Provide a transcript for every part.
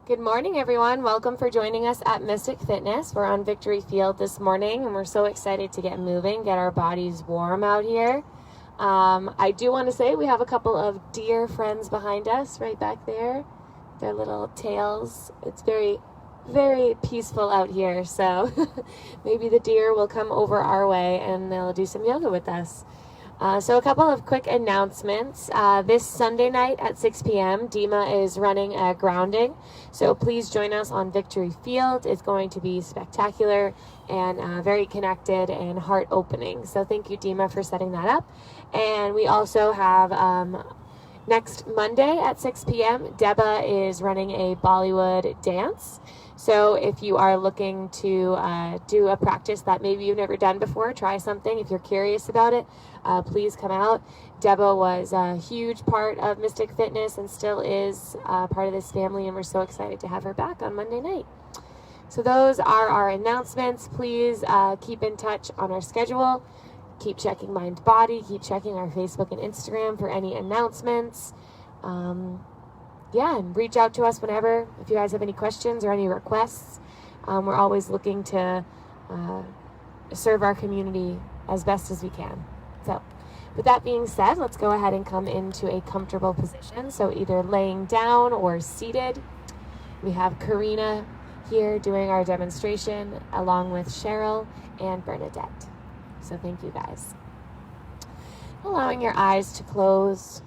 Good morning, everyone. Welcome for joining us at Mystic Fitness. We're on Victory Field this morning, and we're so excited to get moving, get our bodies warm out here. I do want to say we have a couple of deer friends behind us right back there. Their little tails. It's very, very peaceful out here, so maybe the deer will come over our way and they'll do some yoga with us. So a couple of quick announcements. This Sunday night at 6 p.m., Dima is running a grounding. So please join us on Victory Field. It's going to be spectacular and very connected and heart-opening. So thank you, Dima, for setting that up. And we also have next Monday at 6 p.m., Deba is running a Bollywood dance. So if you are looking to do a practice that maybe you've never done before, try something. If you're curious about it, please come out. Deba was a huge part of Mystic Fitness and still is part of this family, and we're so excited to have her back on Monday night. So those are our announcements. Please keep in touch on our schedule. Keep checking Mind Body. Keep checking our Facebook and Instagram for any announcements. And reach out to us whenever, if you guys have any questions or any requests. We're always looking to serve our community as best as we can. So, with that being said, let's go ahead and come into a comfortable position. So either laying down or seated. We have Karina here doing our demonstration along with Cheryl and Bernadette. So thank you guys. Allowing your eyes to close.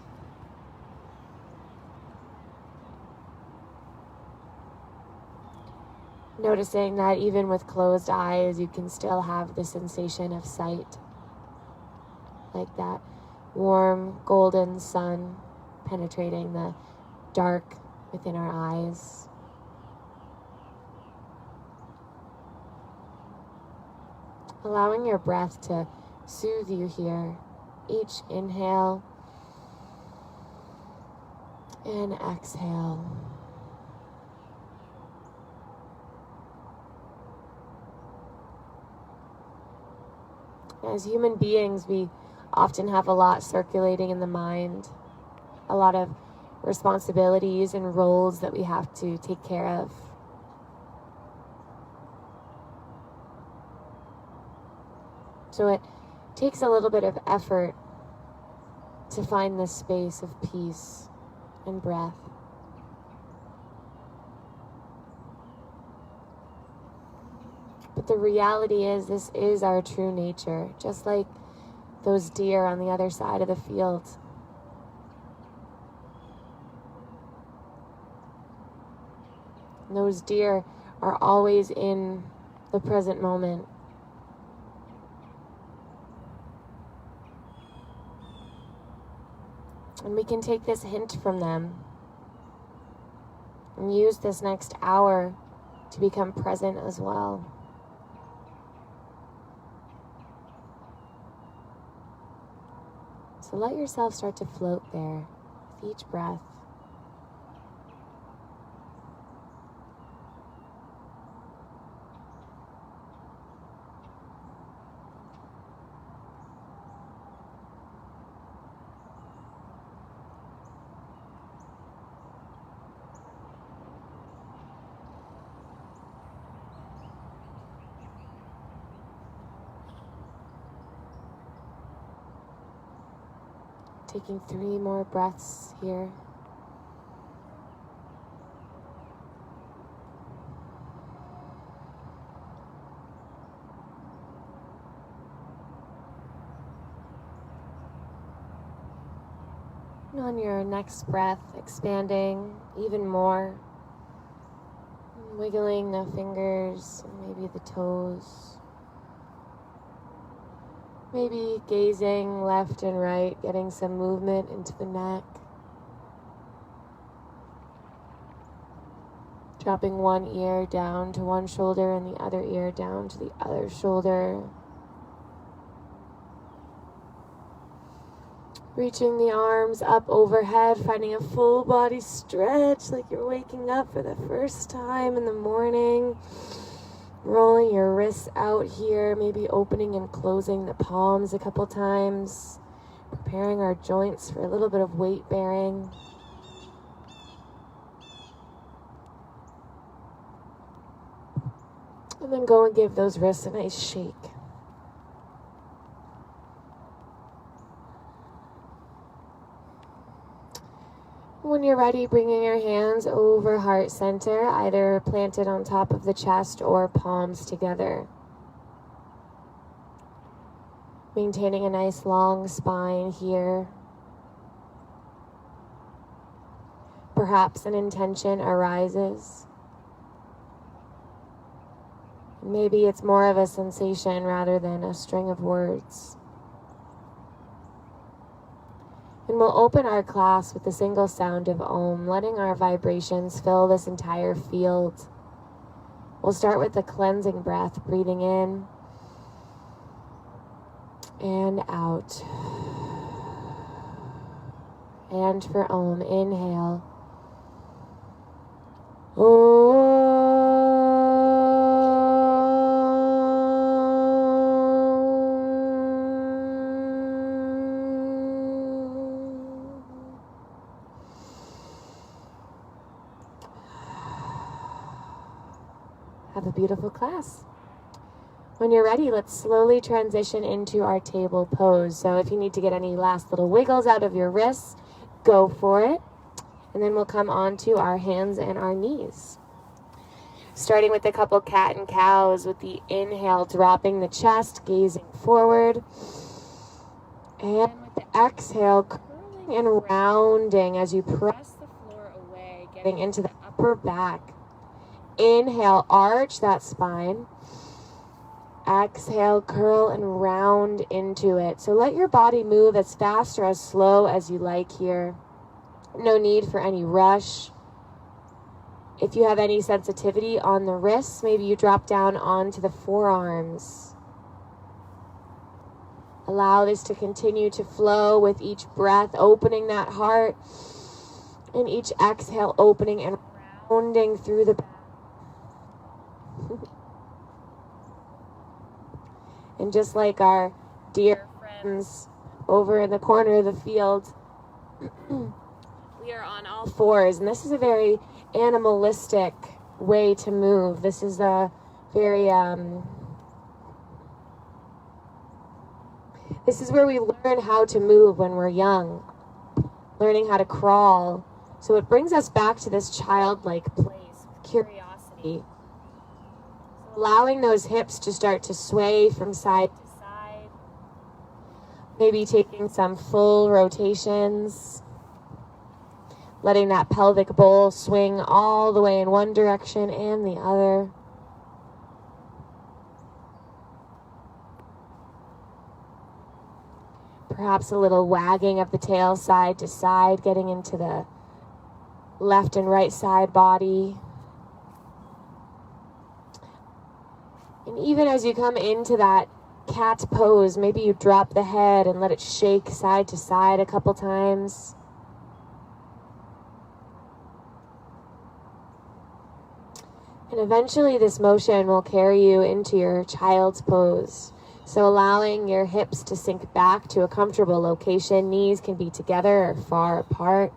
Noticing that even with closed eyes, you can still have the sensation of sight. Like that warm golden sun penetrating the dark within our eyes. Allowing your breath to soothe you here. Each inhale and exhale. As human beings, we often have a lot circulating in the mind, a lot of responsibilities and roles that we have to take care of. So it takes a little bit of effort to find this space of peace and breath. But the reality is, this is our true nature, just like those deer on the other side of the field. And those deer are always in the present moment. And we can take this hint from them and use this next hour to become present as well. So let yourself start to float there with each breath. Taking 3 more breaths here. And on your next breath, expanding even more. Wiggling the fingers and maybe the toes. Maybe gazing left and right, getting some movement into the neck. Dropping one ear down to one shoulder and the other ear down to the other shoulder. Reaching the arms up overhead, finding a full body stretch like you're waking up for the first time in the morning. Rolling your wrists out here, maybe opening and closing the palms a couple times. Preparing our joints for a little bit of weight bearing. And then go and give those wrists a nice shake. When you're ready, bringing your hands over heart center, either planted on top of the chest or palms together. Maintaining a nice long spine here. Perhaps an intention arises. Maybe it's more of a sensation rather than a string of words. And we'll open our class with the single sound of Om, letting our vibrations fill this entire field. We'll start with the cleansing breath, breathing in and out. And for Om, inhale. Om. Have a beautiful class. When you're ready, let's slowly transition into our table pose. So if you need to get any last little wiggles out of your wrists, go for it. And then we'll come on to our hands and our knees. Starting with a couple cat and cows with the inhale, dropping the chest, gazing forward. And with the exhale, curling and rounding as you press the floor away, getting into the upper back. Inhale, arch that spine. Exhale, curl and round into it. So let your body move as fast or as slow as you like here. No need for any rush. If you have any sensitivity on the wrists, maybe you drop down onto the forearms. Allow this to continue to flow with each breath, opening that heart. And each exhale, opening and rounding through the back. And just like our dear friends over in the corner of the field, we are on all fours. And this is a very animalistic way to move. This is a very, this is where we learn how to move when we're young. Learning how to crawl. So it brings us back to this childlike place, curiosity. Allowing those hips to start to sway from side to side. Maybe taking some full rotations. Letting that pelvic bowl swing all the way in one direction and the other. Perhaps a little wagging of the tail side to side, getting into the left and right side body. And even as you come into that cat pose, maybe you drop the head and let it shake side to side a couple times. And eventually this motion will carry you into your child's pose. So allowing your hips to sink back to a comfortable location. Knees can be together or far apart.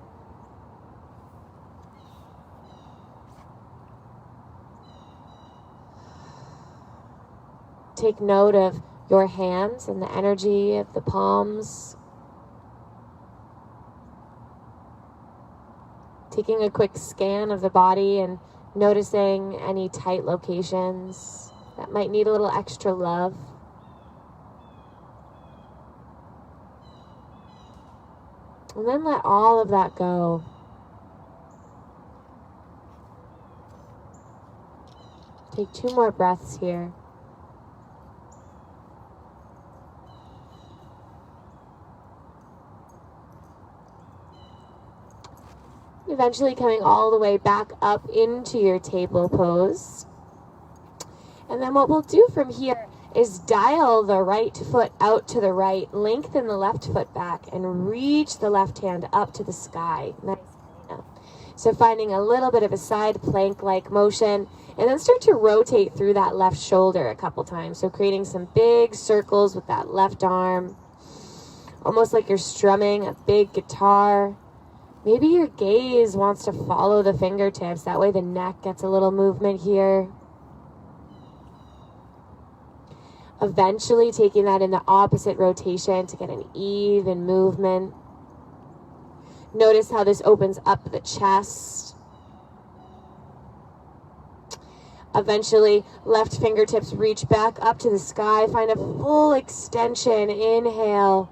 Take note of your hands and the energy of the palms. Taking a quick scan of the body and noticing any tight locations that might need a little extra love. And then let all of that go. Take 2 more breaths here. Eventually coming all the way back up into your table pose. And then what we'll do from here is dial the right foot out to the right, lengthen the left foot back, and reach the left hand up to the sky. Nice. So finding a little bit of a side plank-like motion, and then start to rotate through that left shoulder a couple times. So creating some big circles with that left arm, almost like you're strumming a big guitar. Maybe your gaze wants to follow the fingertips. That way the neck gets a little movement here. Eventually taking that in the opposite rotation to get an even movement. Notice how this opens up the chest. Eventually, left fingertips reach back up to the sky. Find a full extension. Inhale.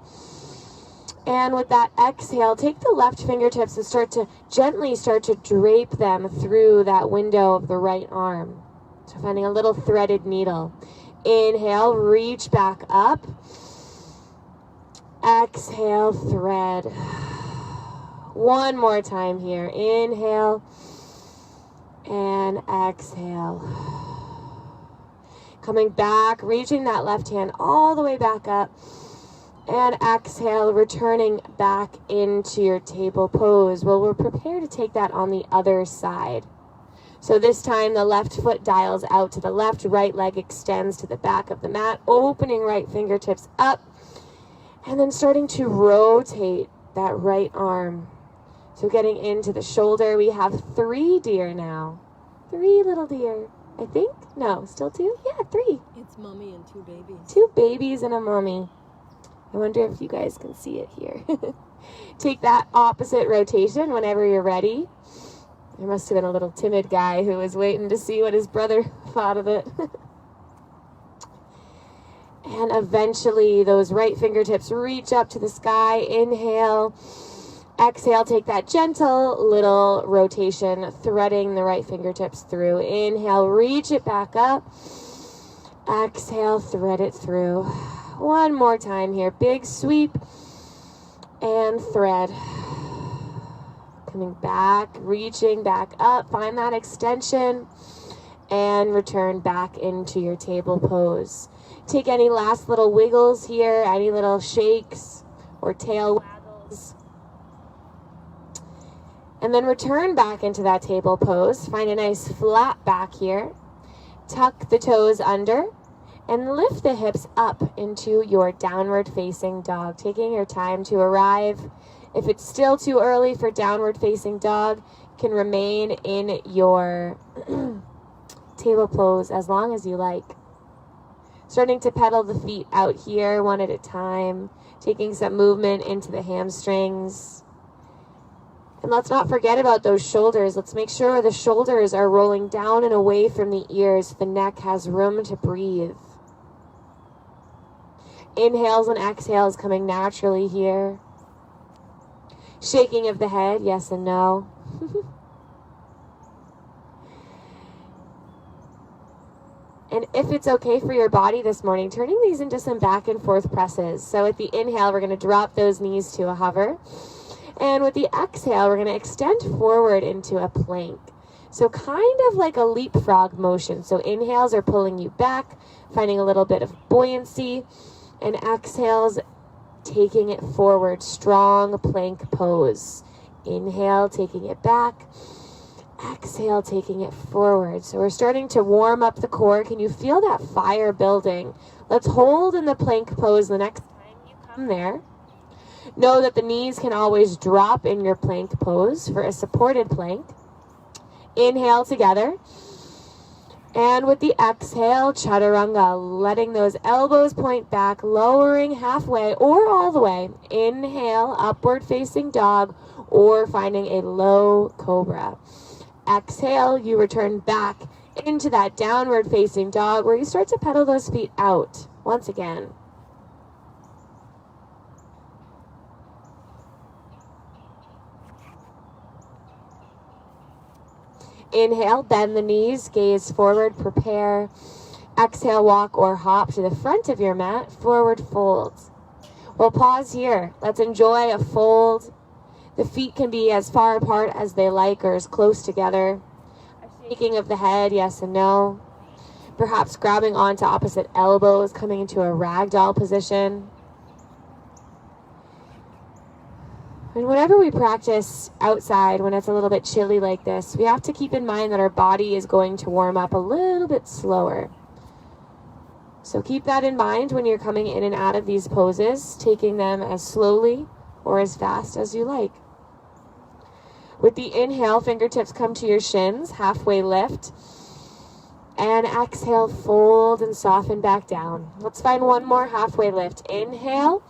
And with that exhale, take the left fingertips and gently start to drape them through that window of the right arm. So finding a little threaded needle. Inhale, reach back up. Exhale, thread. One more time here. Inhale and exhale. Coming back, reaching that left hand all the way back up. And exhale, returning back into your table pose. Well, we're prepared to take that on the other side. So this time the left foot dials out to the left, right leg extends to the back of the mat, opening right fingertips up, and then starting to rotate that right arm. So getting into the shoulder, we have 3 deer now. 3 little deer, I think? No, still 2? Yeah, 3. It's mommy and 2 babies. 2 babies and a mommy. I wonder if you guys can see it here. Take that opposite rotation whenever you're ready. There must have been a little timid guy who was waiting to see what his brother thought of it. And eventually those right fingertips reach up to the sky. Inhale. Exhale, take that gentle little rotation, threading the right fingertips through. Inhale, reach it back up. Exhale, thread it through. One more time here. Big sweep and thread. Coming back, reaching back up. Find that extension and return back into your table pose. Take any last little wiggles here, any little shakes or tail waggles. And then return back into that table pose. Find a nice flat back here. Tuck the toes under. And lift the hips up into your downward facing dog, taking your time to arrive. If it's still too early for downward facing dog, you can remain in your table pose as long as you like. Starting to pedal the feet out here one at a time, taking some movement into the hamstrings. And let's not forget about those shoulders. Let's make sure the shoulders are rolling down and away from the ears. The neck has room to breathe. Inhales and exhales coming naturally here. Shaking of the head, yes and no. And if it's okay for your body this morning, turning these into some back and forth presses. So with the inhale, we're going to drop those knees to a hover. And with the exhale, we're going to extend forward into a plank. So kind of like a leapfrog motion. So inhales are pulling you back, finding a little bit of buoyancy. And exhales, taking it forward, strong plank pose. Inhale, taking it back. Exhale, taking it forward. So we're starting to warm up the core. Can you feel that fire building? Let's hold in the plank pose the next time you come there. Know that the knees can always drop in your plank pose for a supported plank. Inhale together. And with the exhale, chaturanga, letting those elbows point back, lowering halfway or all the way. Inhale, upward facing dog, or finding a low cobra. Exhale, you return back into that downward facing dog where you start to pedal those feet out once again. Inhale, bend the knees, gaze forward, prepare. Exhale, walk or hop to the front of your mat, forward folds. We'll pause here. Let's enjoy a fold. The feet can be as far apart as they like or as close together. A shaking of the head, yes and no. Perhaps grabbing onto opposite elbows, coming into a ragdoll position. And whenever we practice outside, when it's a little bit chilly like this, we have to keep in mind that our body is going to warm up a little bit slower. So keep that in mind when you're coming in and out of these poses, taking them as slowly or as fast as you like. With the inhale, fingertips come to your shins, halfway lift. And exhale, fold and soften back down. Let's find one more halfway lift. Inhale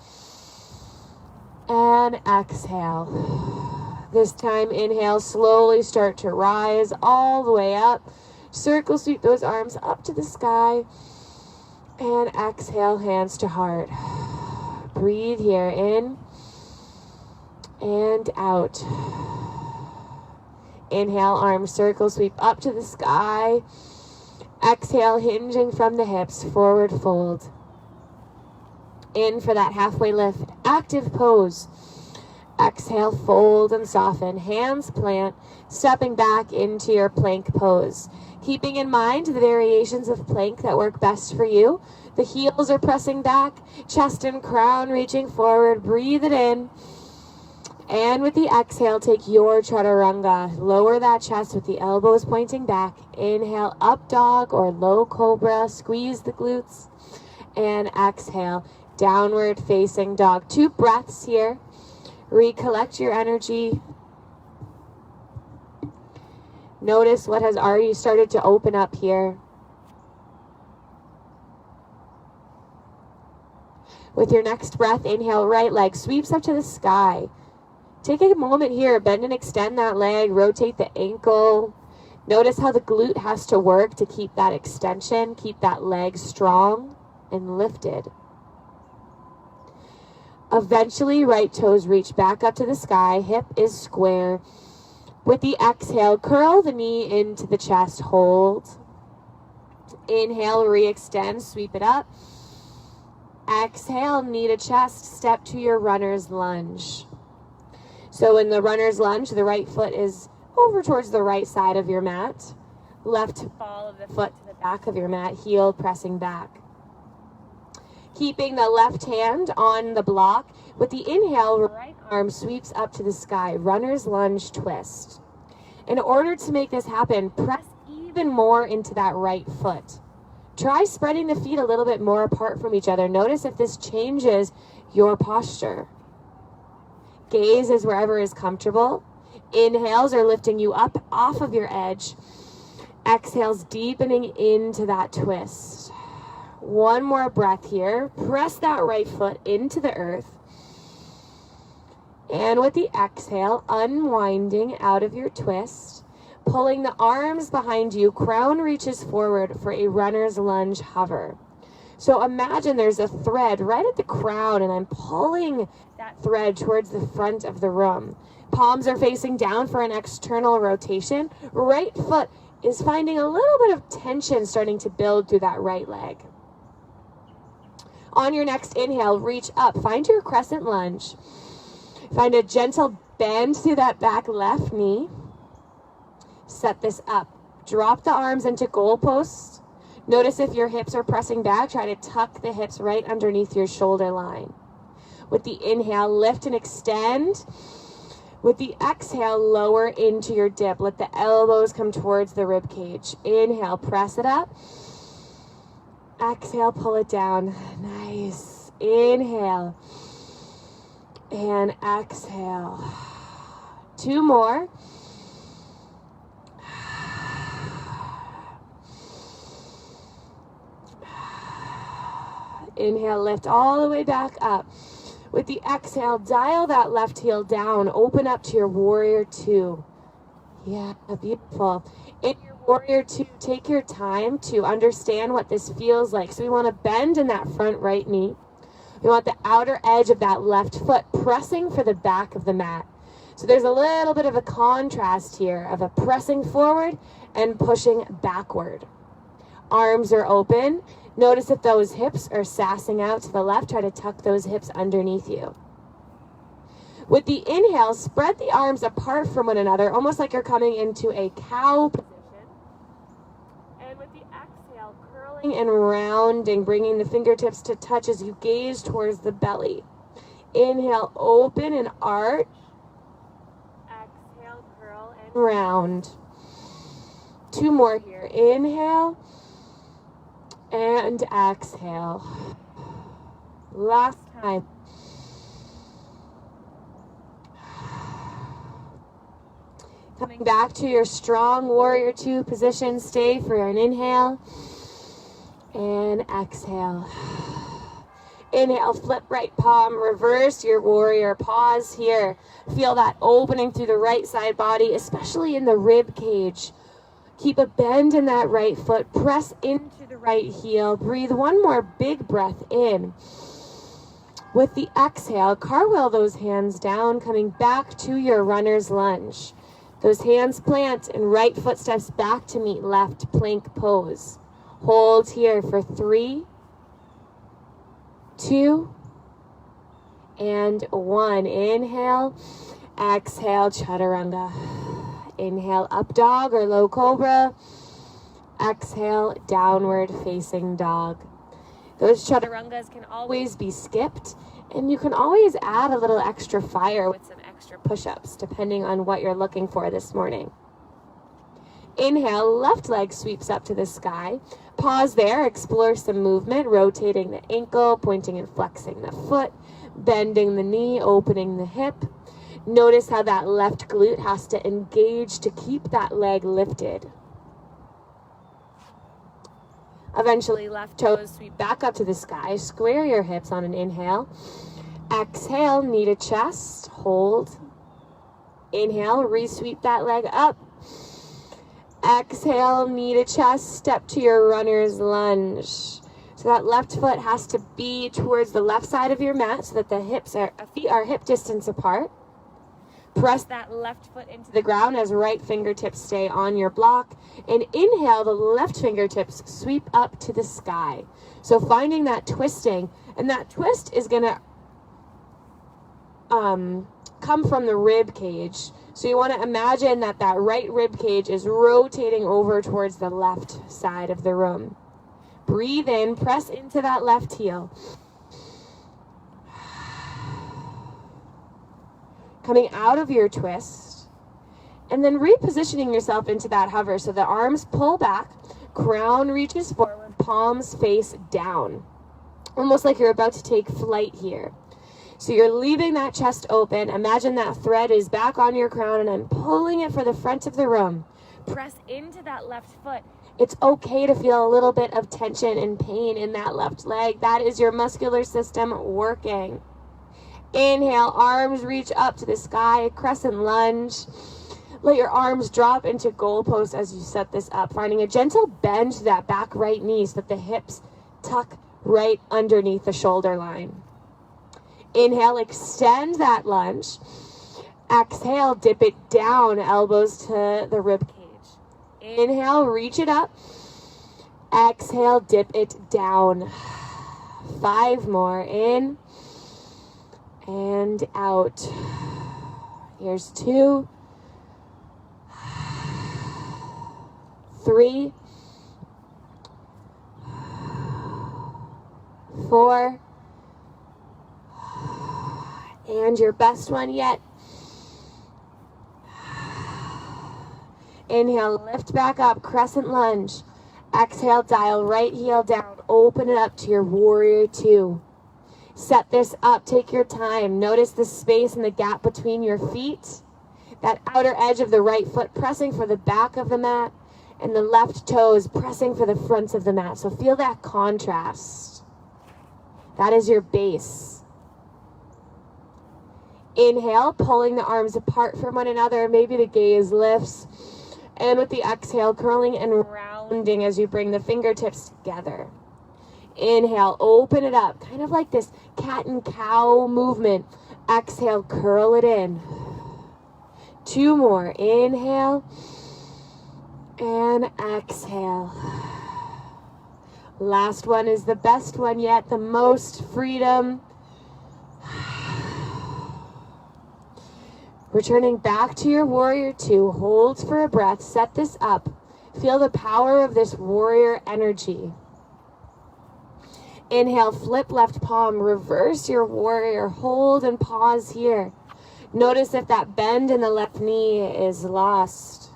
and exhale. This time, inhale, slowly start to rise all the way up. Circle sweep those arms up to the sky. And exhale, hands to heart. Breathe here, in and out. Inhale, arms circle sweep up to the sky. Exhale, hinging from the hips, forward fold. In for that halfway lift, active pose. Exhale, fold and soften, hands plant, stepping back into your plank pose. Keeping in mind the variations of plank that work best for you. The heels are pressing back, chest and crown reaching forward. Breathe it in. And with the exhale, take your chaturanga. Lower that chest with the elbows pointing back. Inhale, up dog or low cobra. Squeeze the glutes. And exhale, downward facing dog. 2 breaths here. Recollect your energy. Notice what has already started to open up here. With your next breath, inhale, right leg sweeps up to the sky. Take a moment here, bend and extend that leg, rotate the ankle. Notice how the glute has to work to keep that extension, keep that leg strong and lifted. Eventually, right toes reach back up to the sky, hip is square. With the exhale, curl the knee into the chest, hold. Inhale, re-extend, sweep it up. Exhale, knee to chest, step to your runner's lunge. So in the runner's lunge, the right foot is over towards the right side of your mat. Left ball of the foot to the back of your mat, heel pressing back. Keeping the left hand on the block. With the inhale, right arm sweeps up to the sky, runner's lunge twist. In order to make this happen, press even more into that right foot. Try spreading the feet a little bit more apart from each other. Notice if this changes your posture. Gaze is wherever is comfortable. Inhales are lifting you up off of your edge. Exhales deepening into that twist. One more breath here. Press that right foot into the earth. And with the exhale, unwinding out of your twist, pulling the arms behind you, crown reaches forward for a runner's lunge hover. So imagine there's a thread right at the crown, and I'm pulling that thread towards the front of the room. Palms are facing down for an external rotation. Right foot is finding a little bit of tension starting to build through that right leg. On your next inhale, reach up. Find your crescent lunge. Find a gentle bend through that back left knee. Set this up. Drop the arms into goalposts. Notice if your hips are pressing back, try to tuck the hips right underneath your shoulder line. With the inhale, lift and extend. With the exhale, lower into your dip. Let the elbows come towards the rib cage. Inhale, press it up. Exhale, pull it down. Nice. Inhale. And exhale. 2 more. Inhale, lift all the way back up. With the exhale, dial that left heel down. Open up to your warrior 2. Yeah, beautiful. In your warrior 2, take your time to understand what this feels like. So we want to bend in that front right knee. We want the outer edge of that left foot pressing for the back of the mat. So there's a little bit of a contrast here of a pressing forward and pushing backward. Arms are open. Notice if those hips are sassing out to the left. Try to tuck those hips underneath you. With the inhale, spread the arms apart from one another, almost like you're coming into a cow position. And with the exhale, curling and rounding, bringing the fingertips to touch as you gaze towards the belly. Inhale, open and arch. Exhale, curl and round. 2 more here. Inhale. And exhale. Last time. Coming back to your strong warrior two position. Stay for an inhale and exhale. Inhale, flip right palm, reverse your warrior. Pause here. Feel that opening through the right side body, especially in the rib cage. Keep a bend in that right foot. Press into the right heel. Breathe one more big breath in. With the exhale, cartwheel those hands down, coming back to your runner's lunge. Those hands plant and right foot steps back to meet left, plank pose. Hold here for 3, 2, and 1. Inhale, exhale, chaturanga. Inhale, up dog or low cobra. Exhale, downward facing dog. Those chaturangas can always be skipped, and you can always add a little extra fire with some extra push-ups, depending on what you're looking for this morning. Inhale, left leg sweeps up to the sky. Pause there, explore some movement, rotating the ankle, pointing and flexing the foot, bending the knee, opening the hip. Notice how that left glute has to engage to keep that leg lifted. Eventually, left toes sweep back up to the sky. Square your hips on an inhale. Exhale, knee to chest. Hold. Inhale, re-sweep that leg up. Exhale, knee to chest. Step to your runner's lunge. So that left foot has to be towards the left side of your mat so that the feet are hip distance apart. Press that left foot into the ground as right fingertips stay on your block. And inhale, the left fingertips sweep up to the sky. So finding that twisting. And that twist is going to come from the rib cage. So you want to imagine that right rib cage is rotating over towards the left side of the room. Breathe in, press into that left heel. Coming out of your twist, and then repositioning yourself into that hover. So the arms pull back, crown reaches forward, palms face down. Almost like you're about to take flight here. So you're leaving that chest open. Imagine that thread is back on your crown and I'm pulling it for the front of the room. Press into that left foot. It's okay to feel a little bit of tension and pain in that left leg. That is your muscular system working. Inhale, arms reach up to the sky, crescent lunge. Let your arms drop into goalposts as you set this up, finding a gentle bend to that back right knee so that the hips tuck right underneath the shoulder line. Inhale, extend that lunge. Exhale, dip it down, elbows to the rib cage. Inhale, reach it up. Exhale, dip it down. 5 more, in and out. Here's 2, 3, 4, and your best one yet. Inhale, lift back up, crescent lunge. Exhale, dial right heel down, open it up to your warrior 2. Set this up, take your time. Notice the space and the gap between your feet. That outer edge of the right foot pressing for the back of the mat, and the left toes pressing for the front of the mat. So feel that contrast. That is your base. Inhale, pulling the arms apart from one another. Maybe the gaze lifts. And with the exhale, curling and rounding as you bring the fingertips together. Inhale, open it up, kind of like this cat and cow movement. Exhale, curl it in. 2 more. Inhale and exhale. Last one is the best one yet, the most freedom. Returning back to your warrior 2, hold for a breath, set this up. Feel the power of this warrior energy. Inhale, flip left palm, reverse your warrior, hold and pause here. Notice if that bend in the left knee is lost.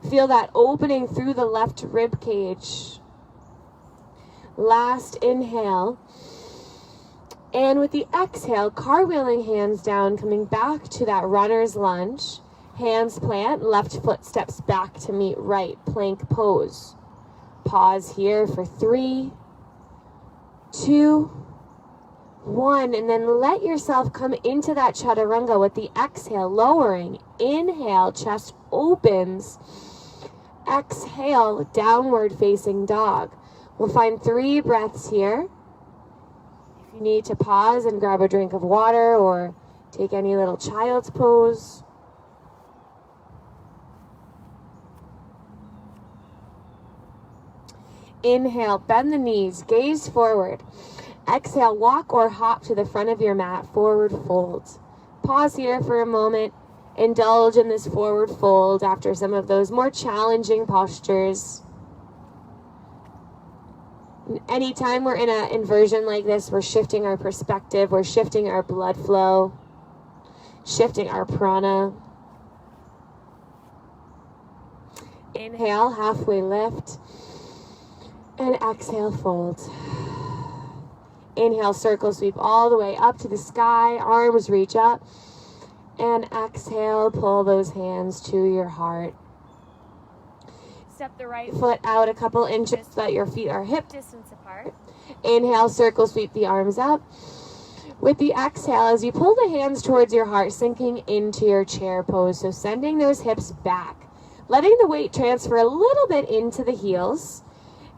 Feel that opening through the left rib cage. Last inhale. And with the exhale, cartwheeling hands down, coming back to that runner's lunge. Hands plant, left foot steps back to meet right, plank pose. Pause here for 3, 2, 1, and then let yourself come into that chaturanga with the exhale, lowering. Inhale, chest opens. Exhale, downward facing dog. We'll find 3 breaths here. If you need to pause and grab a drink of water or take any little child's pose. Inhale, bend the knees, gaze forward. Exhale, walk or hop to the front of your mat, forward fold. Pause here for a moment. Indulge in this forward fold after some of those more challenging postures. Anytime we're in an inversion like this, we're shifting our perspective, we're shifting our blood flow, shifting our prana. Inhale, halfway lift, and exhale, fold. Inhale, circle sweep all the way up to the sky, arms reach up, and exhale, pull those hands to your heart. Step the right foot out a couple inches so that your feet are hip distance apart. Inhale, circle sweep the arms up. With the exhale, as you pull the hands towards your heart, sinking into your chair pose. So sending those hips back, letting the weight transfer a little bit into the heels.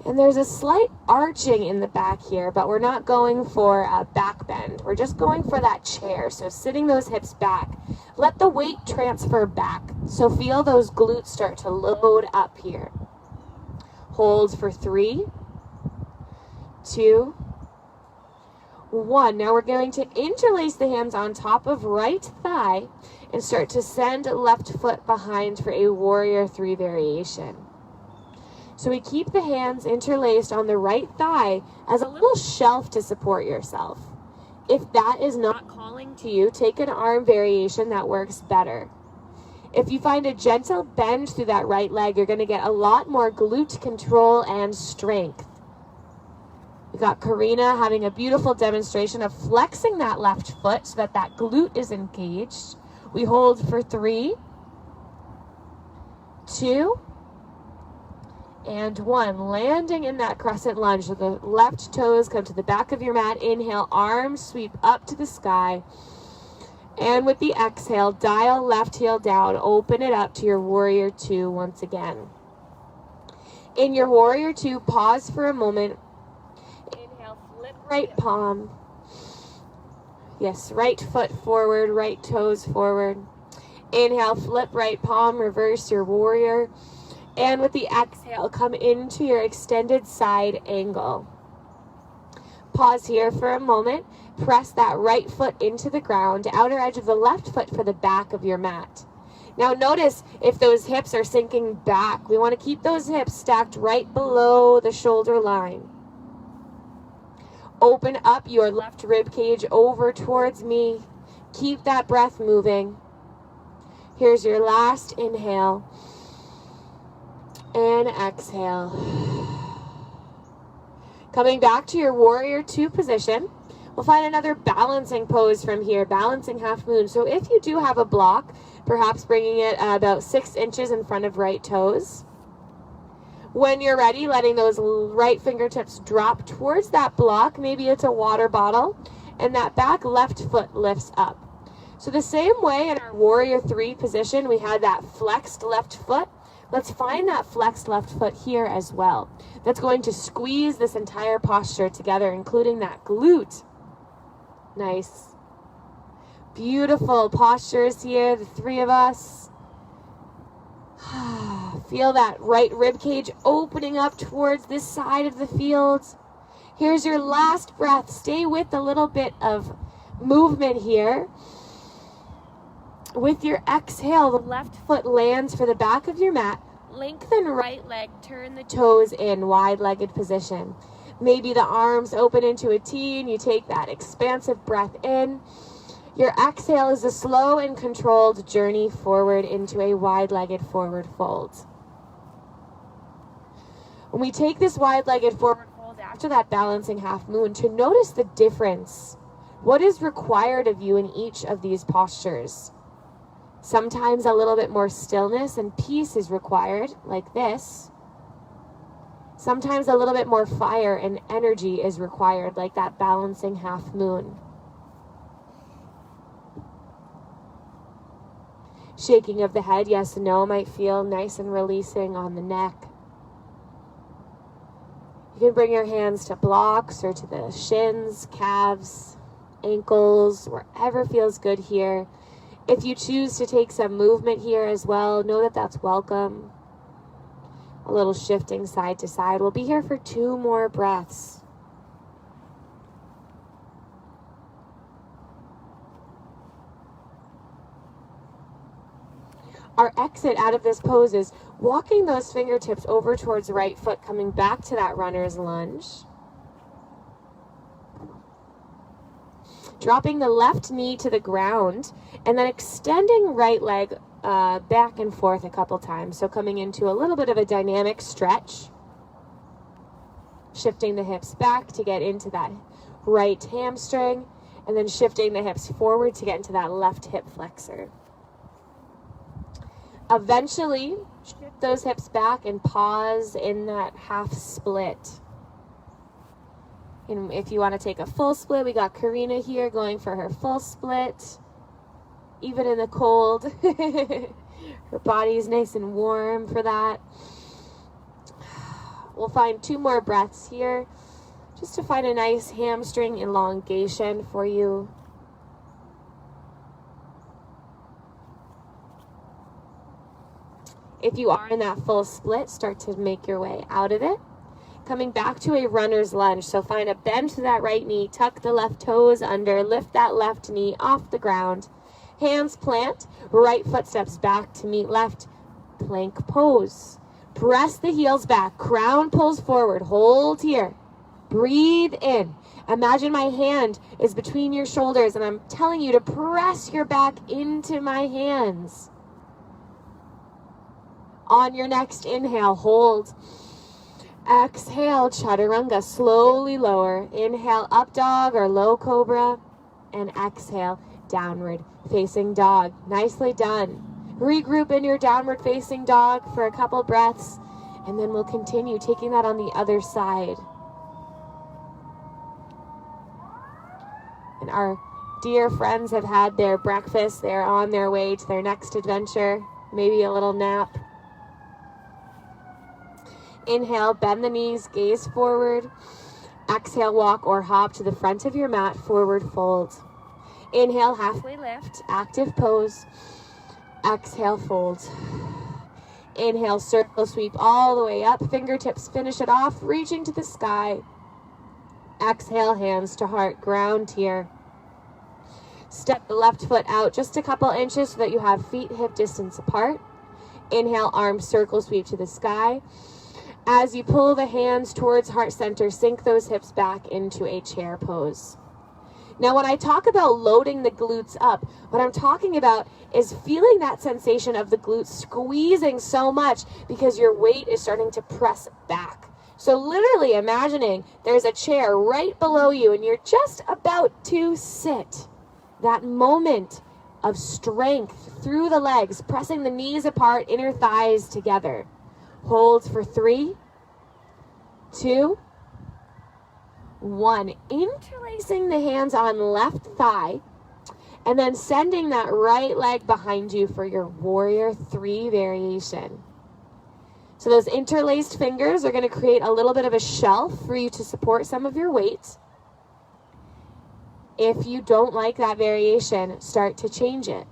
And there's a slight arching in the back here, but we're not going for a back bend. We're just going for that chair. So sitting those hips back, let the weight transfer back. So feel those glutes start to load up here. Hold for 3, 2, 1. Now we're going to interlace the hands on top of right thigh and start to send left foot behind for a warrior 3 variation. So we keep the hands interlaced on the right thigh as a little shelf to support yourself. If that is not calling to you, take an arm variation that works better. If you find a gentle bend through that right leg, you're going to get a lot more glute control and strength. We got Karina having a beautiful demonstration of flexing that left foot so that that glute is engaged. We hold for 3, 2, and 1. Landing in that crescent lunge. So the left toes come to the back of your mat. Inhale, arms sweep up to the sky. And with the exhale, dial left heel down. Open it up to your warrior 2 once again. In your warrior 2, pause for a moment. Inhale, flip right palm. Yes, right foot forward, right toes forward. Inhale, flip right palm, reverse your warrior. And with the exhale, come into your extended side angle. Pause here for a moment. Press that right foot into the ground, outer edge of the left foot for the back of your mat. Now notice if those hips are sinking back. We want to keep those hips stacked right below the shoulder line. Open up your left rib cage over towards me. Keep that breath moving. Here's your last inhale. And exhale. Coming back to your warrior 2 position, we'll find another balancing pose from here, balancing half moon. So if you do have a block, perhaps bringing it about 6 inches in front of right toes. When you're ready, letting those right fingertips drop towards that block. Maybe it's a water bottle, and that back left foot lifts up. So the same way in our warrior 3 position, we had that flexed left foot. Let's find that flexed left foot here as well. That's going to squeeze this entire posture together, including that glute. Nice. Beautiful postures here, the 3 of us. Feel that right rib cage opening up towards this side of the field. Here's your last breath. Stay with a little bit of movement here. With your exhale, the left foot lands for the back of your mat. Lengthen right leg, turn the toes in, wide-legged position. Maybe the arms open into a T and you take that expansive breath in. Your exhale is a slow and controlled journey forward into a wide-legged forward fold. When we take this wide-legged forward fold after that balancing half moon, to notice the difference. What is required of you in each of these postures? Sometimes a little bit more stillness and peace is required, like this. Sometimes a little bit more fire and energy is required, like that balancing half moon. Shaking of the head, yes and no, might feel nice and releasing on the neck. You can bring your hands to blocks or to the shins, calves, ankles, wherever feels good here. If you choose to take some movement here as well, know that that's welcome. A little shifting side to side. We'll be here for 2 more breaths. Our exit out of this pose is walking those fingertips over towards the right foot, coming back to that runner's lunge. Dropping the left knee to the ground, and then extending right leg back and forth a couple times. So coming into a little bit of a dynamic stretch. Shifting the hips back to get into that right hamstring, and then shifting the hips forward to get into that left hip flexor. Eventually, shift those hips back and pause in that half split. And if you want to take a full split, we got Karina here going for her full split. Even in the cold. Her body's nice and warm for that. We'll find 2 more breaths here, just to find a nice hamstring elongation for you. If you are in that full split, start to make your way out of it. Coming back to a runner's lunge. So find a bend to that right knee, tuck the left toes under, lift that left knee off the ground. Hands plant, right foot steps back to meet left. Plank pose. Press the heels back, crown pulls forward, hold here. Breathe in. Imagine my hand is between your shoulders and I'm telling you to press your back into my hands. On your next inhale, hold. Exhale, chaturanga, slowly lower. Inhale, up dog or low cobra. And exhale, downward facing dog. Nicely done. Regroup in your downward facing dog for a couple breaths. And then we'll continue taking that on the other side. And our dear friends have had their breakfast. They're on their way to their next adventure. Maybe a little nap. Inhale, bend the knees, gaze forward. Exhale, walk or hop to the front of your mat, forward fold. Inhale, halfway lift, active pose. Exhale, fold. Inhale, circle sweep all the way up. Fingertips finish it off, reaching to the sky. Exhale, hands to heart, ground here. Step the left foot out just a couple inches so that you have feet hip distance apart. Inhale, arms circle sweep to the sky. As you pull the hands towards heart center, sink those hips back into a chair pose. Now, when I talk about loading the glutes up, what I'm talking about is feeling that sensation of the glutes squeezing so much because your weight is starting to press back. So literally imagining there's a chair right below you and you're just about to sit. That moment of strength through the legs, pressing the knees apart, inner thighs together. Hold for 3, 2, 1. Interlacing the hands on left thigh and then sending that right leg behind you for your warrior 3 variation. So those interlaced fingers are going to create a little bit of a shelf for you to support some of your weight. If you don't like that variation, start to change it.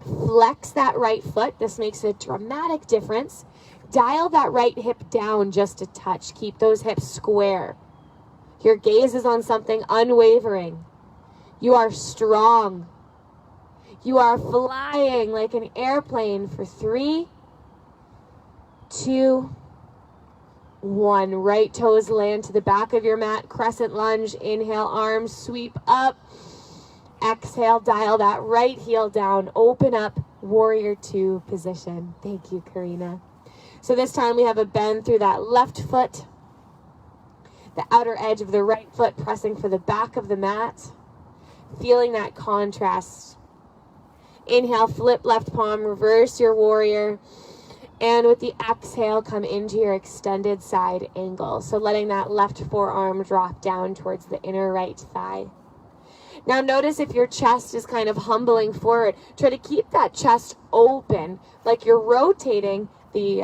Flex that right foot. This makes a dramatic difference. Dial that right hip down just a touch. Keep those hips square. Your gaze is on something unwavering. You are strong. You are flying like an airplane for 3, 2, 1. Right toes land to the back of your mat. Crescent lunge. Inhale, arms sweep up. Exhale, dial that right heel down. Open up, warrior 2 position. Thank you, Karina. So this time we have a bend through that left foot. The outer edge of the right foot pressing for the back of the mat. Feeling that contrast. Inhale, flip left palm, reverse your warrior. And with the exhale, come into your extended side angle. So letting that left forearm drop down towards the inner right thigh. Now notice if your chest is kind of humbling forward, try to keep that chest open, like you're rotating the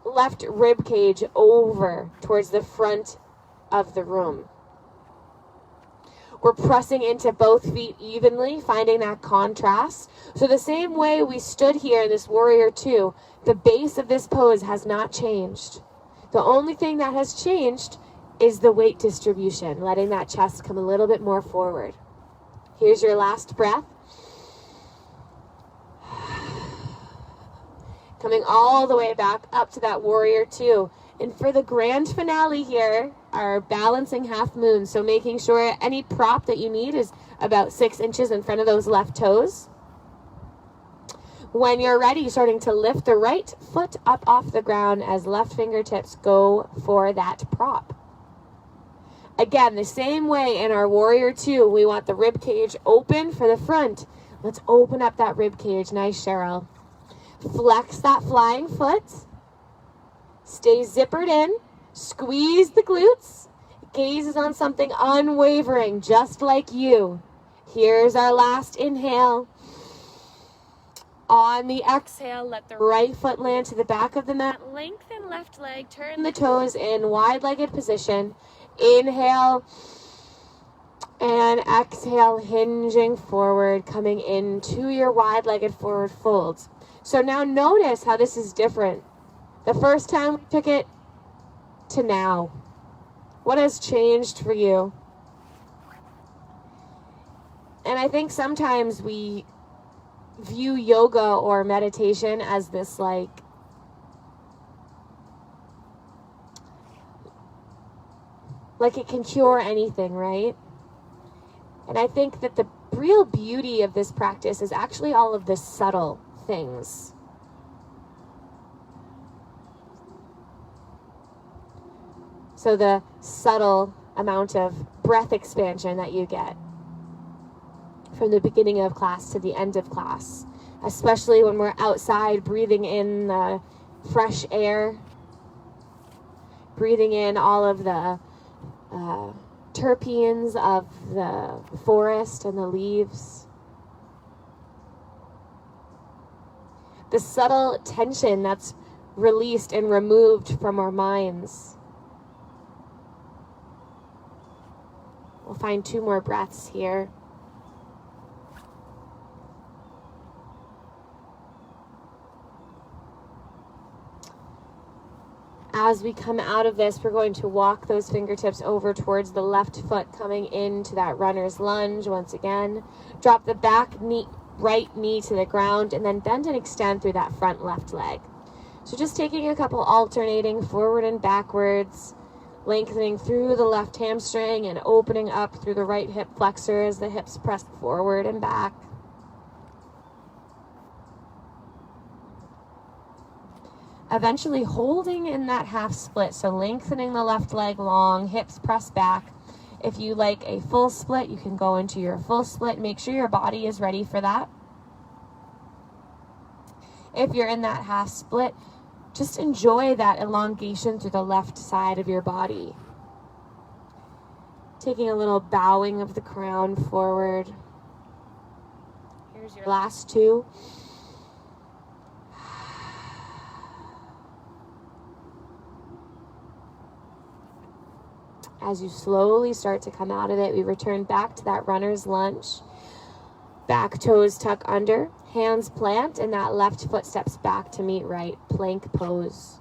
left rib cage over towards the front of the room. We're pressing into both feet evenly, finding that contrast. So the same way we stood here in this warrior two, the base of this pose has not changed. The only thing that has changed is the weight distribution, letting that chest come a little bit more forward. Here's your last breath. Coming all the way back up to that warrior two. And for the grand finale here, our balancing half moon. So making sure any prop that you need is about 6 inches in front of those left toes. When you're ready, starting to lift the right foot up off the ground as left fingertips go for that prop. Again, the same way in our warrior two, we want the rib cage open for the front. Let's open up that rib cage. Nice, Cheryl. Flex that flying foot. Stay zippered in. Squeeze the glutes. Gaze is on something unwavering, just like you. Here's our last inhale. On the exhale, let the right foot land to the back of the mat. Lengthen left leg. Turn the toes in wide-legged position. Inhale. And exhale, hinging forward, coming into your wide-legged forward folds. So now notice how this is different. The first time we took it to now. What has changed for you? And I think sometimes we view yoga or meditation as this like it can cure anything, right? And I think that the real beauty of this practice is actually all of the subtle things. So the subtle amount of breath expansion that you get from the beginning of class to the end of class, especially when we're outside breathing in the fresh air, breathing in all of the terpenes of the forest and the leaves. The subtle tension that's released and removed from our minds. We'll find 2 more breaths here. As we come out of this, we're going to walk those fingertips over towards the left foot, coming into that runner's lunge once again. Drop the back knee, right knee to the ground, and then bend and extend through that front left leg. So just taking a couple alternating forward and backwards, lengthening through the left hamstring and opening up through the right hip flexor as the hips press forward and back. Eventually holding in that half split, so lengthening the left leg long, hips press back. If you like a full split, you can go into your full split. Make sure your body is ready for that. If you're in that half split, just enjoy that elongation through the left side of your body. Taking a little bowing of the crown forward. Here's your last 2. As you slowly start to come out of it, we return back to that runner's lunge. Back toes tuck under, hands plant, and that left foot steps back to meet right, plank pose.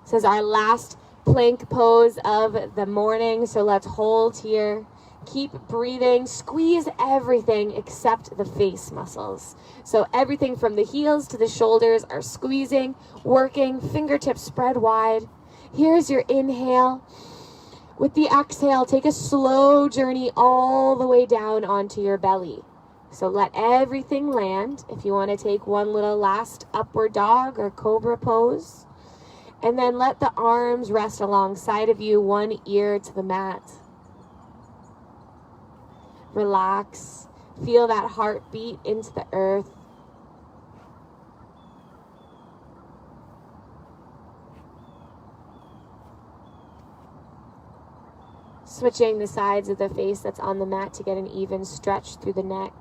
This is our last plank pose of the morning, so let's hold here. Keep breathing, squeeze everything except the face muscles. So everything from the heels to the shoulders are squeezing, working, fingertips spread wide. Here's your inhale. With the exhale, take a slow journey all the way down onto your belly. So let everything land. If you want to take one little last upward dog or cobra pose. And then let the arms rest alongside of you, one ear to the mat. Relax. Feel that heart beat into the earth. Switching the sides of the face that's on the mat to get an even stretch through the neck.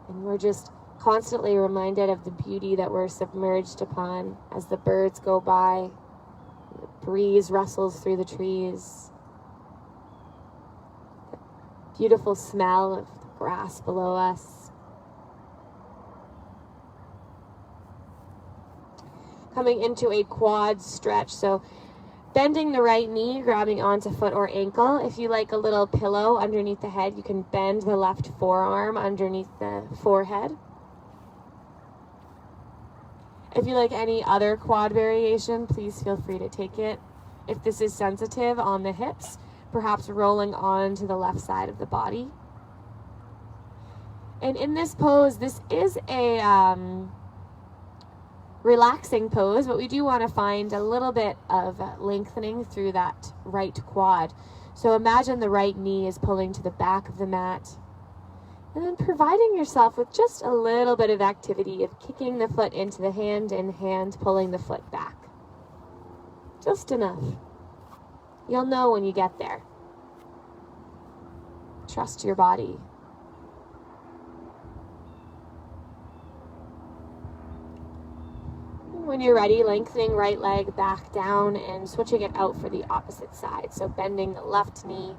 And we're just constantly reminded of the beauty that we're submerged upon as the birds go by, the breeze rustles through the trees, the beautiful smell of the grass below us. Coming into a quad stretch, so bending the right knee, grabbing onto foot or ankle. If you like a little pillow underneath the head, you can bend the left forearm underneath the forehead. If you like any other quad variation, please feel free to take it. If this is sensitive on the hips, perhaps rolling on to the left side of the body. And in this pose, this is a relaxing pose, but we do want to find a little bit of lengthening through that right quad. So imagine the right knee is pulling to the back of the mat, and then providing yourself with just a little bit of activity of kicking the foot into the hand and hand pulling the foot back. Just enough. You'll know when you get there. Trust your body. When you're ready, lengthening right leg back down and switching it out for the opposite side. So bending the left knee.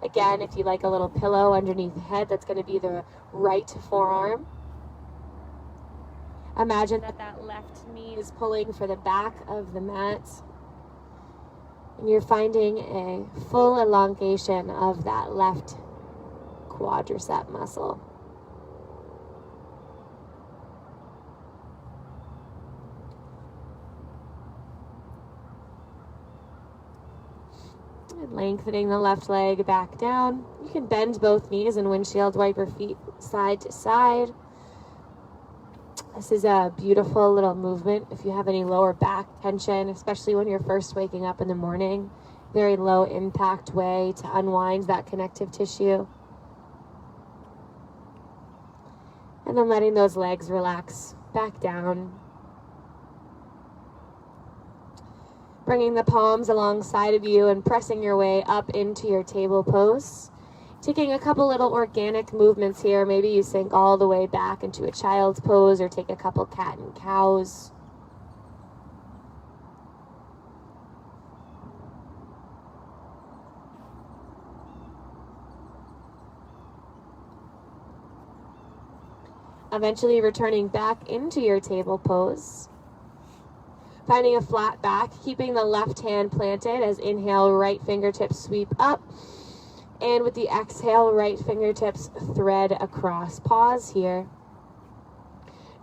Again, if you like a little pillow underneath the head, that's going to be the right forearm. Imagine that that left knee is pulling for the back of the mat. And you're finding a full elongation of that left quadricep muscle. And lengthening the left leg back down. You can bend both knees and windshield wiper feet side to side. This is a beautiful little movement if you have any lower back tension, especially when you're first waking up in the morning. Very low impact way to unwind that connective tissue. And then letting those legs relax back down. Bringing the palms alongside of you and pressing your way up into your table pose. Taking a couple little organic movements here. Maybe you sink all the way back into a child's pose or take a couple cat and cows. Eventually returning back into your table pose. Finding a flat back, keeping the left hand planted as inhale, right fingertips sweep up. And with the exhale, right fingertips thread across. Pause here.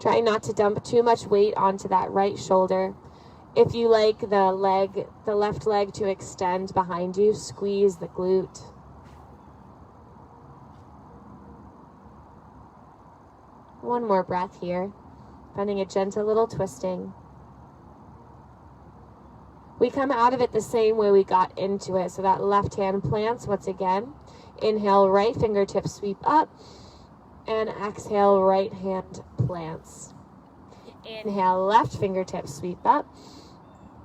Trying not to dump too much weight onto that right shoulder. If you like the left leg to extend behind you, squeeze the glute. One more breath here. Finding a gentle little twisting. We come out of it the same way we got into it. So that left hand plants once again. Inhale, right fingertips sweep up. And exhale, right hand plants. Inhale, left fingertips sweep up.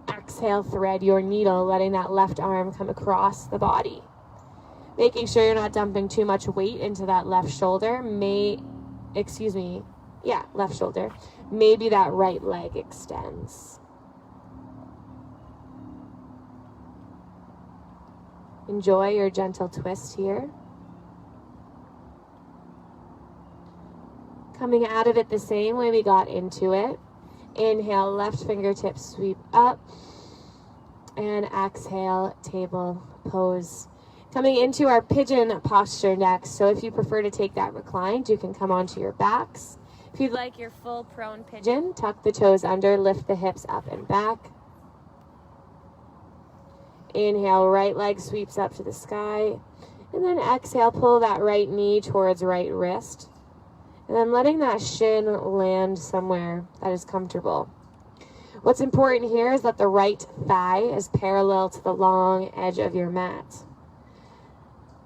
Exhale, thread your needle, letting that left arm come across the body. Making sure you're not dumping too much weight into that left shoulder. Left shoulder. Maybe that right leg extends. Enjoy your gentle twist here. Coming out of it the same way we got into it. Inhale, left fingertips sweep up. And exhale, table pose. Coming into our pigeon posture next. So if you prefer to take that reclined, you can come onto your backs. If you'd like your full prone pigeon, tuck the toes under, lift the hips up and back. Inhale, right leg sweeps up to the sky. And then exhale, pull that right knee towards right wrist. And then letting that shin land somewhere that is comfortable. What's important here is that the right thigh is parallel to the long edge of your mat.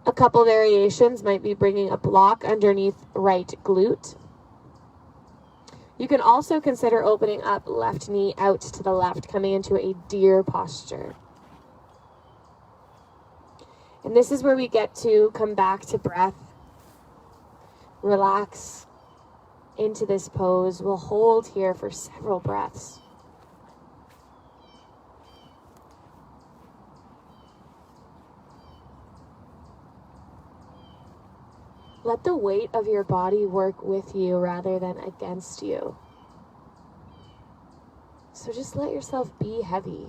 A couple variations might be bringing a block underneath right glute. You can also consider opening up left knee out to the left, coming into a deer posture. And this is where we get to come back to breath. Relax into this pose. We'll hold here for several breaths. Let the weight of your body work with you rather than against you. So just let yourself be heavy.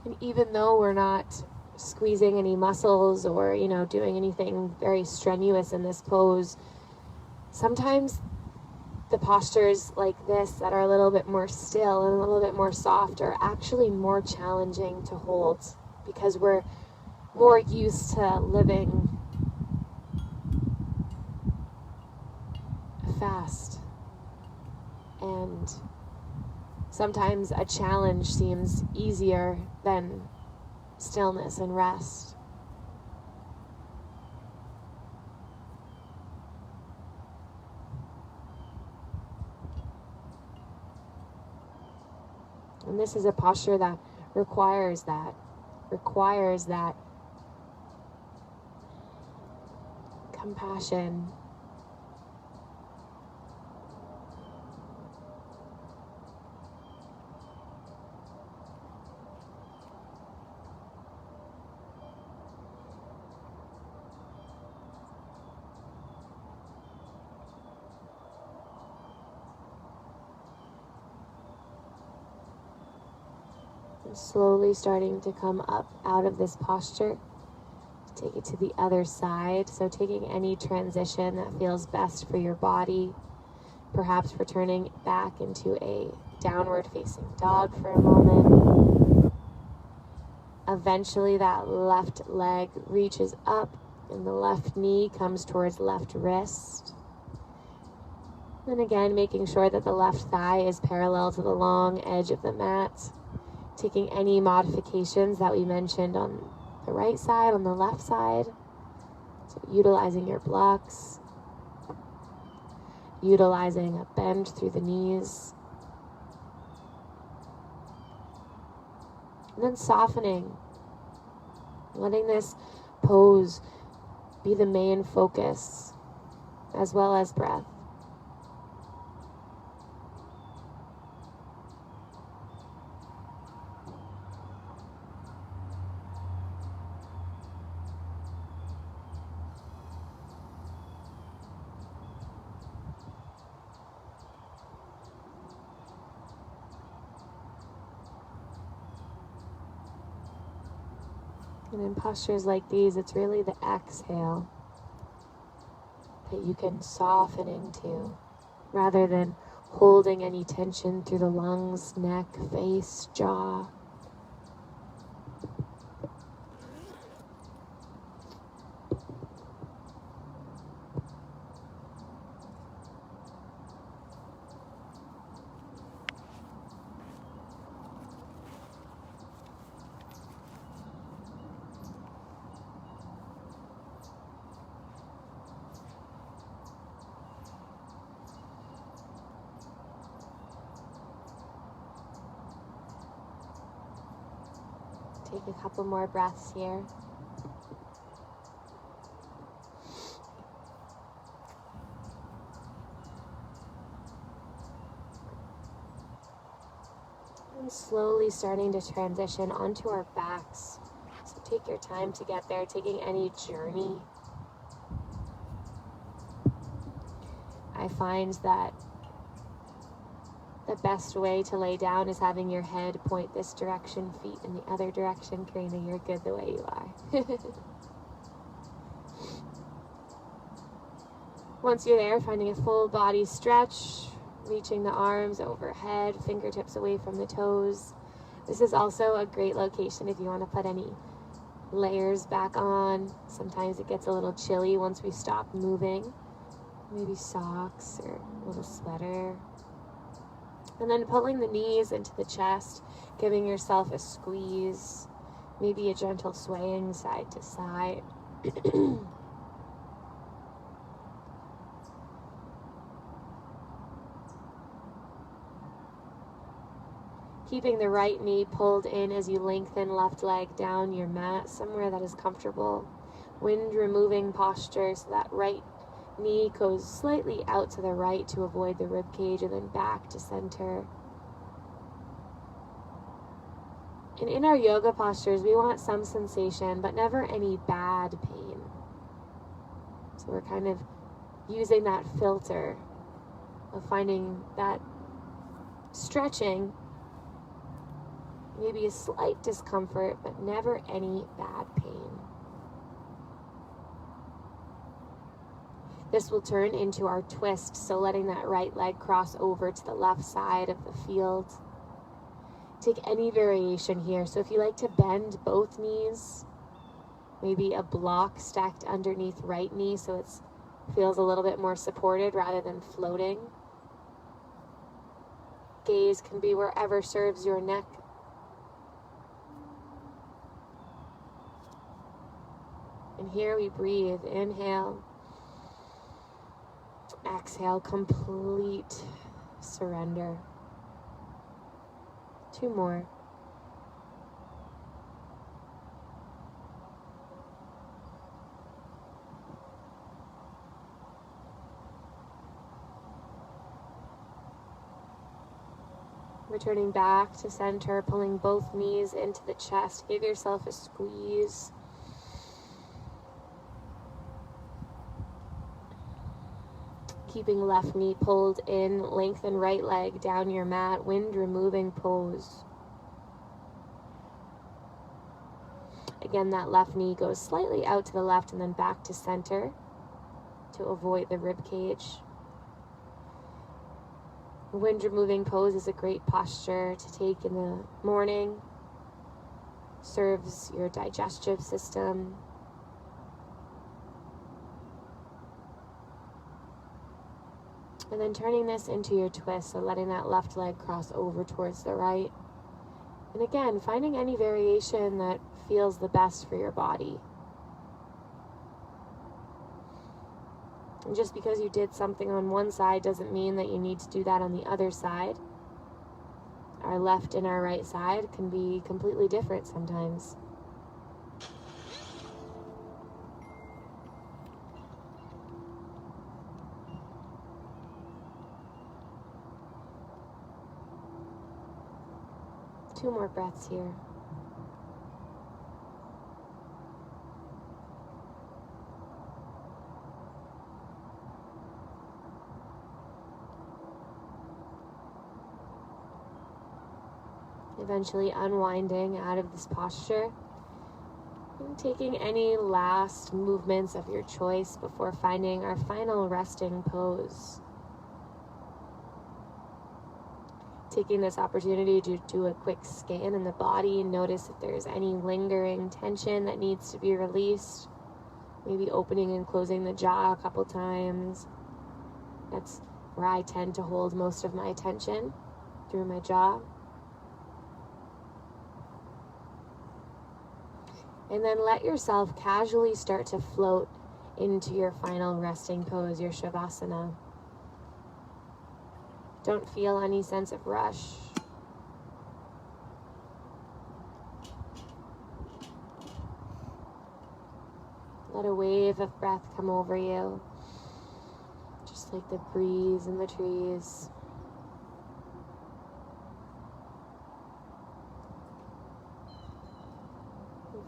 And even though we're not squeezing any muscles or, doing anything very strenuous in this pose, sometimes the postures like this that are a little bit more still and a little bit more soft are actually more challenging to hold because we're more used to living fast. And sometimes a challenge seems easier than stillness and rest. And this is a posture that requires that compassion. Slowly starting to come up out of this posture. Take it to the other side. So taking any transition that feels best for your body. Perhaps returning back into a downward facing dog for a moment. Eventually that left leg reaches up and the left knee comes towards left wrist. And again, making sure that the left thigh is parallel to the long edge of the mat. Taking any modifications that we mentioned on the right side, on the left side. So utilizing your blocks. Utilizing a bend through the knees. And then softening. Letting this pose be the main focus, as well as breath. And in postures like these, it's really the exhale that you can soften into, rather than holding any tension through the lungs, neck, face, jaw. Take a couple more breaths here. And slowly starting to transition onto our backs. So take your time to get there, taking any journey. I find that the best way to lay down is having your head point this direction, feet in the other direction. Karina, you're good the way you are. Once you're there, finding a full body stretch, reaching the arms overhead, fingertips away from the toes. This is also a great location if you want to put any layers back on. Sometimes it gets a little chilly once we stop moving. Maybe socks or a little sweater. And then pulling the knees into the chest, giving yourself a squeeze, maybe a gentle swaying side to side. Keeping the right knee pulled in as you lengthen left leg down your mat, somewhere that is comfortable. Wind removing posture, so that right knee goes slightly out to the right to avoid the rib cage, and then back to center. And in our yoga postures, we want some sensation, but never any bad pain. So we're kind of using that filter of finding that stretching, maybe a slight discomfort, but never any bad pain. This will turn into our twist, so letting that right leg cross over to the left side of the field. Take any variation here. So if you like to bend both knees, maybe a block stacked underneath right knee so it feels a little bit more supported rather than floating. Gaze can be wherever serves your neck. And here we breathe. Inhale. Exhale, complete surrender. 2 more. Returning back to center, pulling both knees into the chest. Give yourself a squeeze. Keeping left knee pulled in, lengthen right leg down your mat, wind removing pose. Again, that left knee goes slightly out to the left and then back to center to avoid the rib cage. Wind removing pose is a great posture to take in the morning. Serves your digestive system. And then turning this into your twist, so letting that left leg cross over towards the right. And again, finding any variation that feels the best for your body. And just because you did something on one side doesn't mean that you need to do that on the other side. Our left and our right side can be completely different sometimes. Two more breaths here. Eventually unwinding out of this posture and taking any last movements of your choice before finding our final resting pose. Taking this opportunity to do a quick scan in the body and notice if there's any lingering tension that needs to be released. Maybe opening and closing the jaw a couple times. That's where I tend to hold most of my attention, through my jaw. And then let yourself casually start to float into your final resting pose, your Shavasana. Don't feel any sense of rush. Let a wave of breath come over you, just like the breeze in the trees.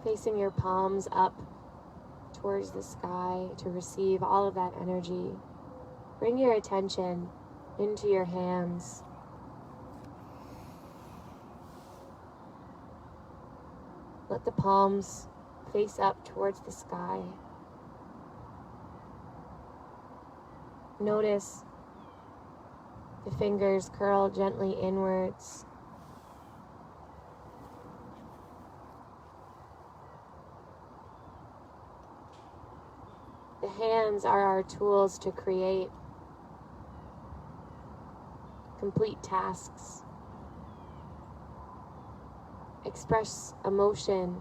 Facing your palms up towards the sky to receive all of that energy. Bring your attention into your hands. Let the palms face up towards the sky. The fingers curl gently inwards. The hands are our tools to create, complete tasks, express emotion,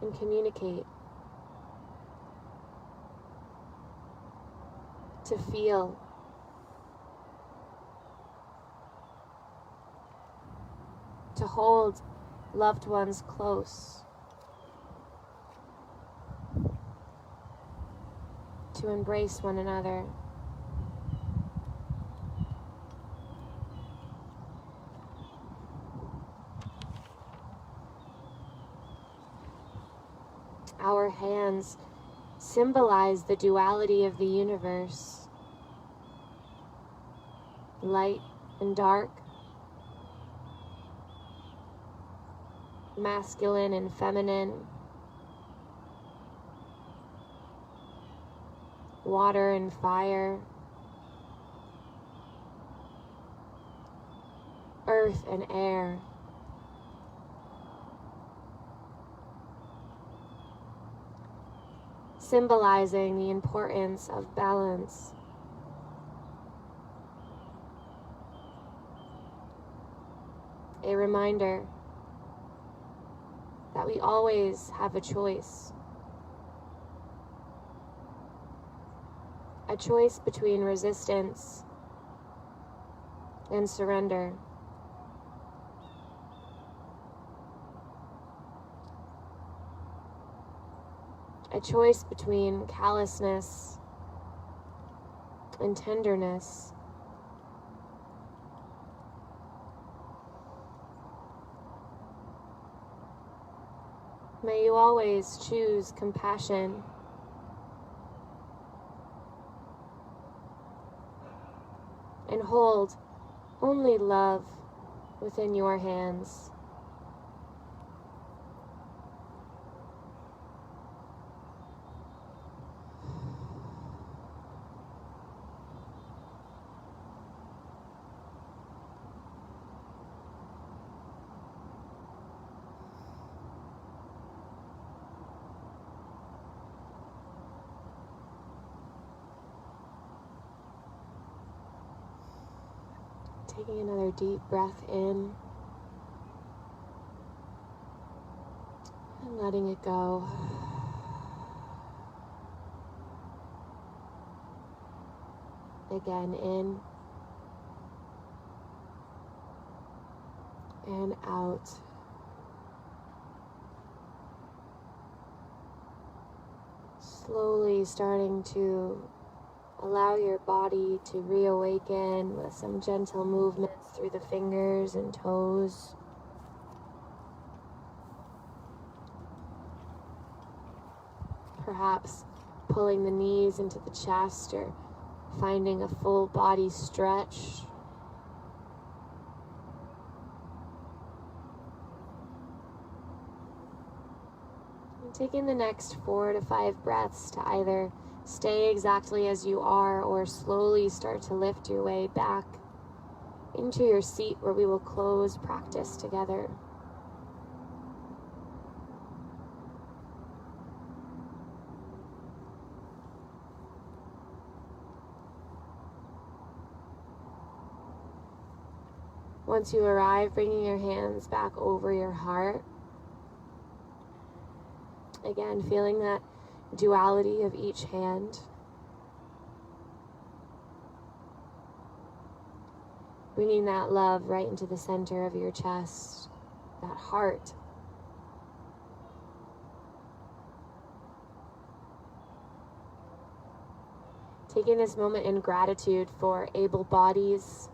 and communicate. To feel. To hold loved ones close. To embrace one another. Our hands symbolize the duality of the universe. Light and dark. Masculine and feminine. Water and fire. Earth and air. Symbolizing the importance of balance. A reminder that we always have a choice. A choice between resistance and surrender. A choice between callousness and tenderness. May you always choose compassion. And hold only love within your hands. Taking another deep breath in and letting it go. Again, in and out. Slowly starting to allow your body to reawaken with some gentle movements through the fingers and toes. Perhaps pulling the knees into the chest or finding a full body stretch. And taking the next 4 to 5 breaths to either stay exactly as you are or slowly start to lift your way back into your seat where we will close practice together. Once you arrive, bringing your hands back over your heart. Again, feeling that duality of each hand. Bringing that love right into the center of your chest, that heart. Taking this moment in gratitude for able bodies,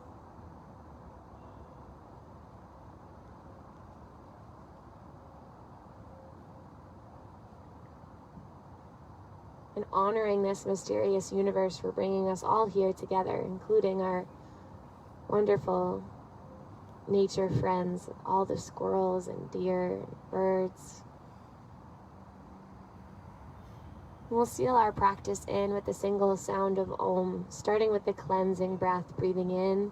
and honoring this mysterious universe for bringing us all here together, including our wonderful nature friends, all the squirrels and deer and birds. We'll seal our practice in with the single sound of Om, starting with the cleansing breath, breathing in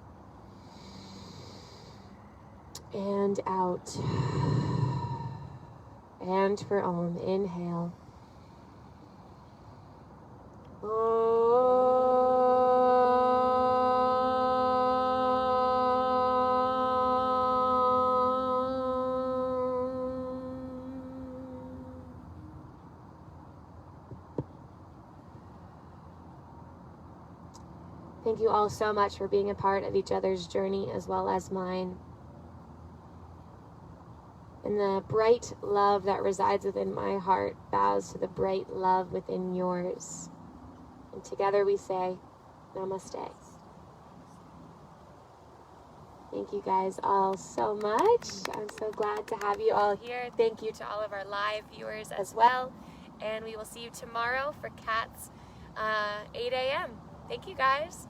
and out. And for Om, inhale. Thank you all so much for being a part of each other's journey as well as mine. And the bright love that resides within my heart bows to the bright love within yours. And together we say, namaste. Thank you guys all so much. I'm so glad to have you all here. Thank you to all of our live viewers as well. And we will see you tomorrow for Cats 8 a.m. Thank you guys.